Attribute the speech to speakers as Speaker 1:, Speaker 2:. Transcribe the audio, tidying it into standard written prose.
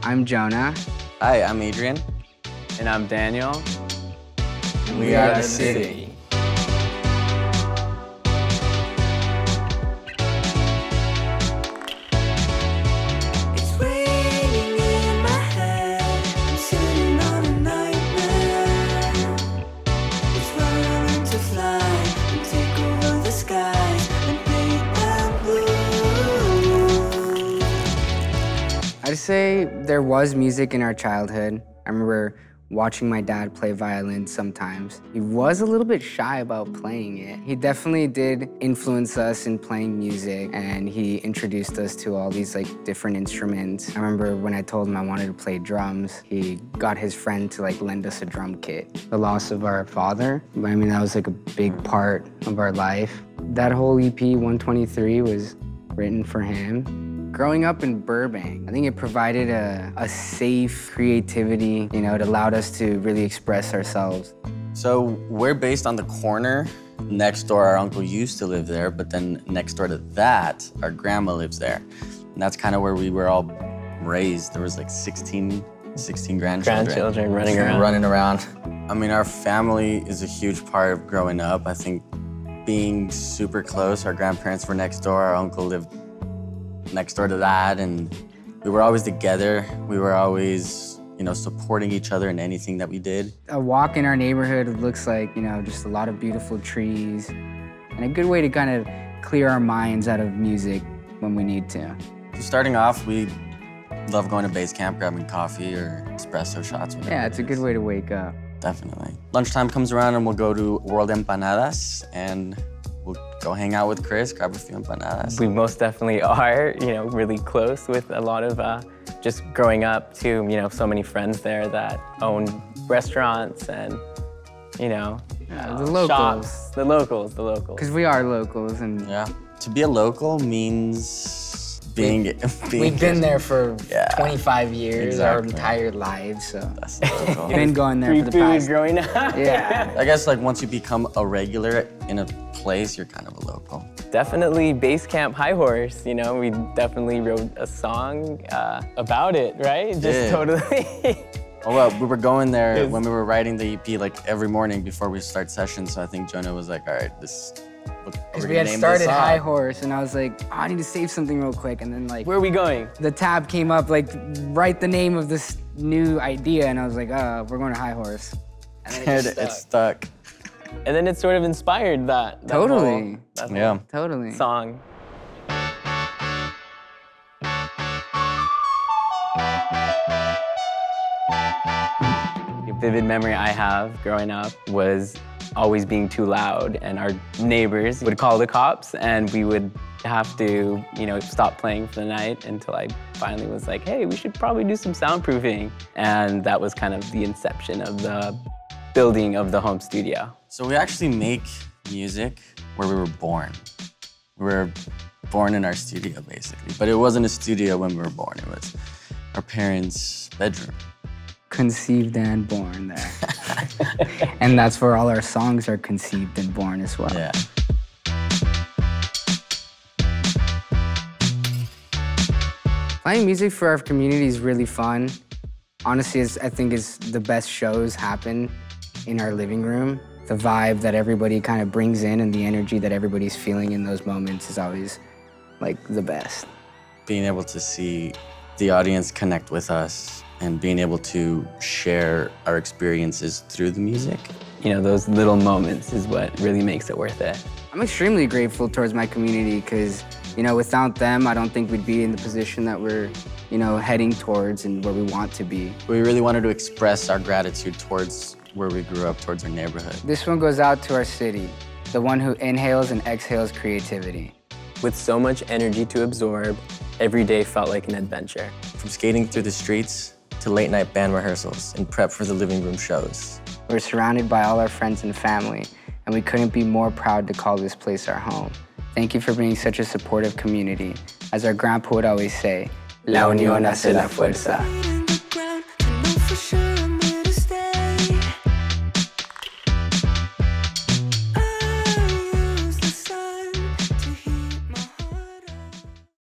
Speaker 1: I'm Jonah.
Speaker 2: Hi, I'm Adrian.
Speaker 3: And I'm Daniel.
Speaker 2: And we are the Citie.
Speaker 4: It's raining in my head. I'm sitting on a nightmare. Let's run to fly and take over the skies and paint them blue.
Speaker 1: I'd say there was music in our childhood. I remember watching my dad play violin sometimes. He was a little bit shy about playing it. He definitely did influence us in playing music, and he introduced us to all these different instruments. I remember when I told him I wanted to play drums, he got his friend to lend us a drum kit. The loss of our father, I mean, that was a big part of our life. That whole EP, 123, was written for him. Growing up in Burbank, I think it provided a safe creativity, it allowed us to really express ourselves.
Speaker 2: So we're based on the corner. Next door, our uncle used to live there, but then next door to that, our grandma lives there. And that's kind of where we were all raised. There was 16 grandchildren running around. I mean, our family is a huge part of growing up. I think being super close, our grandparents were next door, our uncle lived next door to that, and we were always together. We were always, supporting each other in anything that we did. A walk in our neighborhood looks like, just a lot of beautiful trees, and a good way to kind of clear our minds out of music when we need to. So starting off, we love going to base camp, grabbing coffee or espresso shots. Yeah, it's a good way to wake up. Definitely. Lunchtime comes around and we'll go to World Empanadas, and we'll go hang out with Chris, grab a few empanadas.
Speaker 3: We most definitely are, really close with a lot of just growing up to, so many friends there that own restaurants and,
Speaker 1: the locals.
Speaker 3: Shops. The locals.
Speaker 1: Because we are locals, and
Speaker 2: yeah. To be a local means
Speaker 1: we've been there for 25 years,
Speaker 2: exactly.
Speaker 1: Our entire lives, so
Speaker 2: that's local.
Speaker 1: been going there for the past.
Speaker 3: Growing up.
Speaker 1: Yeah.
Speaker 2: I guess once you become a regular in a place, you're kind of a local.
Speaker 3: Definitely Base Camp High Horse, we definitely wrote a song about it, right? Just totally.
Speaker 2: Oh, well, we were going there when we were writing the EP every morning before we start sessions, so I think Jonah was like, all right,
Speaker 1: because we had started High Horse, and I was like, oh, I need to save something real quick, and then
Speaker 3: where are we going?
Speaker 1: The tab came up, write the name of this new idea, and I was like, we're going to High Horse. And then
Speaker 2: it stuck.
Speaker 3: And then it sort of inspired that
Speaker 1: totally.
Speaker 3: Whole
Speaker 1: totally.
Speaker 3: Song. A vivid memory I have growing up was always being too loud, and our neighbors would call the cops, and we would have to, stop playing for the night until I finally was like, hey, we should probably do some soundproofing. And that was kind of the inception of the building of the home studio.
Speaker 2: So we actually make music where we were born. We were born in our studio, basically. But it wasn't a studio when we were born. It was our parents' bedroom. Conceived and born there.
Speaker 1: And that's where all our songs are conceived and born as well.
Speaker 2: Yeah.
Speaker 1: Playing music for our community is really fun. Honestly, I think the best shows happen in our living room. The vibe that everybody kind of brings in and the energy that everybody's feeling in those moments is always the best.
Speaker 2: Being able to see the audience connect with us and being able to share our experiences through the music.
Speaker 3: Those little moments is what really makes it worth it.
Speaker 1: I'm extremely grateful towards my community because, without them, I don't think we'd be in the position that we're, heading towards and where we want to be.
Speaker 2: We really wanted to express our gratitude towards where we grew up, towards our neighborhood.
Speaker 1: This one goes out to our city, the one who inhales and exhales creativity.
Speaker 3: With so much energy to absorb, every day felt like an adventure.
Speaker 2: From skating through the streets to late-night band rehearsals and prep for the living room shows.
Speaker 1: We're surrounded by all our friends and family, and we couldn't be more proud to call this place our home. Thank you for being such a supportive community. As our grandpa would always say, La unión hace la fuerza.